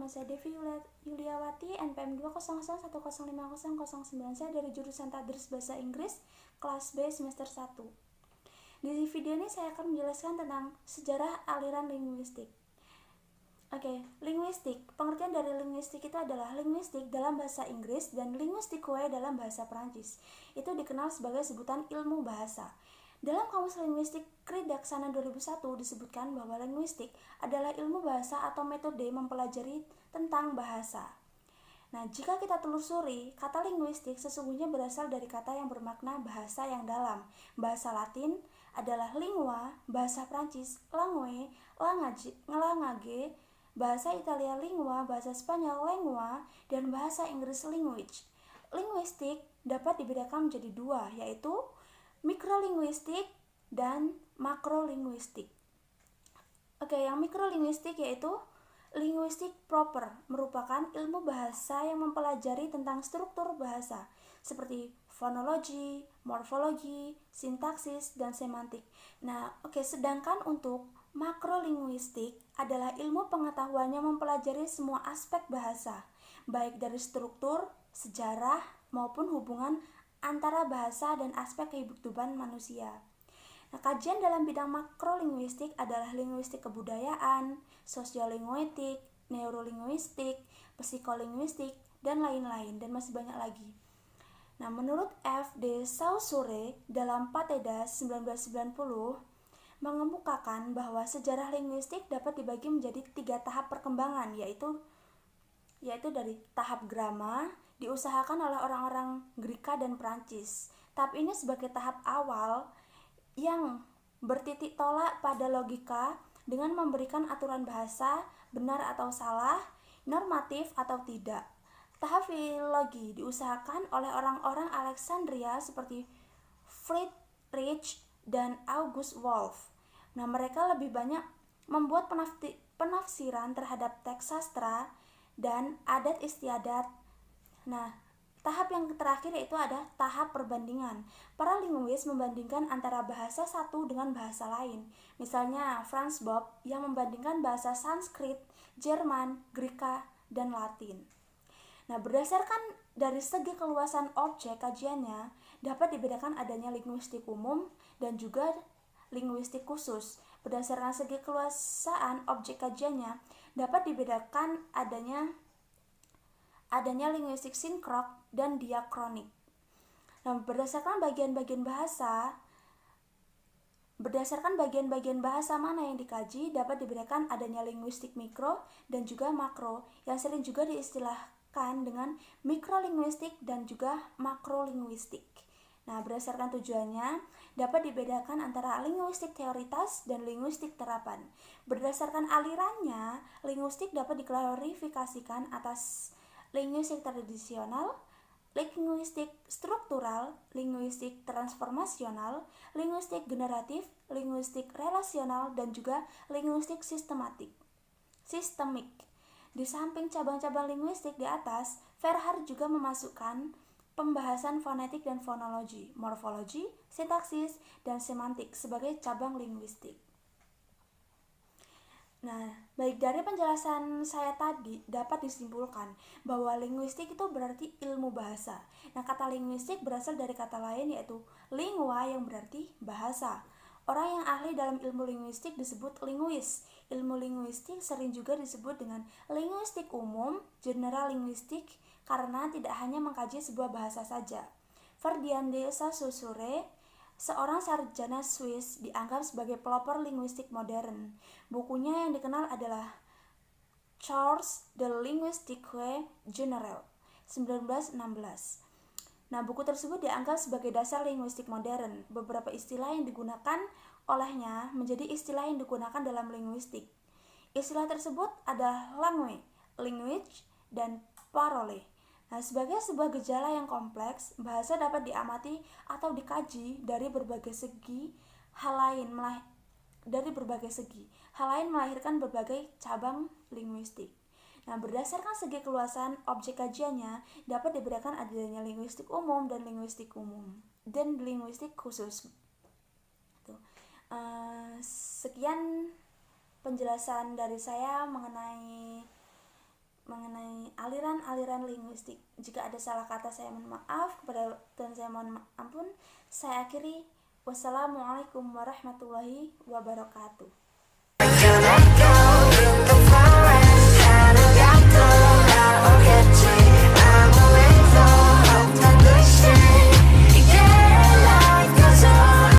nama saya Devi Yuliawati, NPM 200105009. Saya dari jurusan Tadris Bahasa Inggris, kelas B semester 1. Di video ini saya akan menjelaskan tentang sejarah aliran linguistik. Linguistik. Pengertian dari linguistik itu adalah linguistik dalam bahasa Inggris dan linguistique dalam bahasa Perancis. Itu dikenal sebagai sebutan ilmu bahasa. Dalam Kamus Linguistik Kridaksana 2001 disebutkan bahwa linguistik adalah ilmu bahasa atau metode mempelajari tentang bahasa. Nah, jika kita telusuri, kata linguistik sesungguhnya berasal dari kata yang bermakna bahasa yang dalam. Bahasa Latin adalah lingua, bahasa Prancis langue, langage, bahasa Italia lingua, bahasa Spanyol lengua, dan bahasa Inggris language. Linguistik dapat dibedakan menjadi dua, yaitu mikrolinguistik dan makrolinguistik. Yang mikrolinguistik yaitu linguistik proper, merupakan ilmu bahasa yang mempelajari tentang struktur bahasa seperti fonologi, morfologi, sintaksis, dan semantik. Sedangkan untuk makrolinguistik adalah ilmu pengetahuan yang mempelajari semua aspek bahasa, baik dari struktur, sejarah, maupun hubungan antara bahasa dan aspek kehidupan manusia. Kajian dalam bidang makrolinguistik adalah linguistik kebudayaan, sosiolinguistik, neurolinguistik, psikolinguistik, dan lain-lain, dan masih banyak lagi. Menurut F. de Saussure dalam Patedas 1990 mengemukakan bahwa sejarah linguistik dapat dibagi menjadi 3 tahap perkembangan, yaitu dari tahap grama diusahakan oleh orang-orang Greka dan Prancis. Tahap ini sebagai tahap awal yang bertitik tolak pada logika dengan memberikan aturan bahasa benar atau salah, normatif atau tidak. Tahap filologi diusahakan oleh orang-orang Alexandria seperti Friedrich dan August Wolff. Mereka lebih banyak membuat penafsiran terhadap teks sastra dan adat istiadat. Tahap yang terakhir yaitu ada tahap perbandingan. Para linguis membandingkan antara bahasa satu dengan bahasa lain. Misalnya Franz Bopp yang membandingkan bahasa Sanskrit, Jerman, Greka, dan Latin. Berdasarkan dari segi keluasan objek kajiannya, dapat dibedakan adanya linguistik umum dan juga linguistik khusus. Berdasarkan segi keluasan objek kajiannya, dapat dibedakan adanya linguistik sinkrok dan diakronik. Berdasarkan bagian-bagian bahasa mana yang dikaji, dapat dibedakan adanya linguistik mikro dan juga makro, yang sering juga diistilahkan dengan mikrolinguistik dan juga makrolinguistik. Berdasarkan tujuannya, dapat dibedakan antara linguistik teoritas dan linguistik terapan. Berdasarkan alirannya, linguistik dapat diklarifikasikan atas linguistik tradisional, linguistik struktural, linguistik transformasional, linguistik generatif, linguistik relasional, dan juga linguistik sistemik. Di samping cabang-cabang linguistik di atas, Verhaer juga memasukkan pembahasan fonetik dan fonologi, morfologi, sintaksis, dan semantik sebagai cabang linguistik. Baik dari penjelasan saya tadi dapat disimpulkan bahwa linguistik itu berarti ilmu bahasa. Kata linguistik berasal dari kata lain yaitu lingua yang berarti bahasa. Orang yang ahli dalam ilmu linguistik disebut linguis. Ilmu linguistik sering juga disebut dengan linguistik umum, general linguistik, karena tidak hanya mengkaji sebuah bahasa saja. Ferdinand de Saussure, seorang sarjana Swiss, dianggap sebagai pelopor linguistik modern. Bukunya yang dikenal adalah Charts de Linguistique Générale 1916. Buku tersebut dianggap sebagai dasar linguistik modern. Beberapa istilah yang digunakan olehnya menjadi istilah yang digunakan dalam linguistik. Istilah tersebut adalah langue, language, dan parole. Sebagai sebuah gejala yang kompleks, bahasa dapat diamati atau dikaji dari berbagai segi. Hal lain melahirkan berbagai cabang linguistik. Berdasarkan segi keluasan objek kajiannya, dapat dibedakan adanya linguistik umum dan linguistik khusus. Sekian penjelasan dari saya mengenai mengenai aliran-aliran linguistik. Jika ada salah kata saya mohon maaf dan saya mohon ampun. Saya akhiri. Wassalamualaikum warahmatullahi wabarakatuh.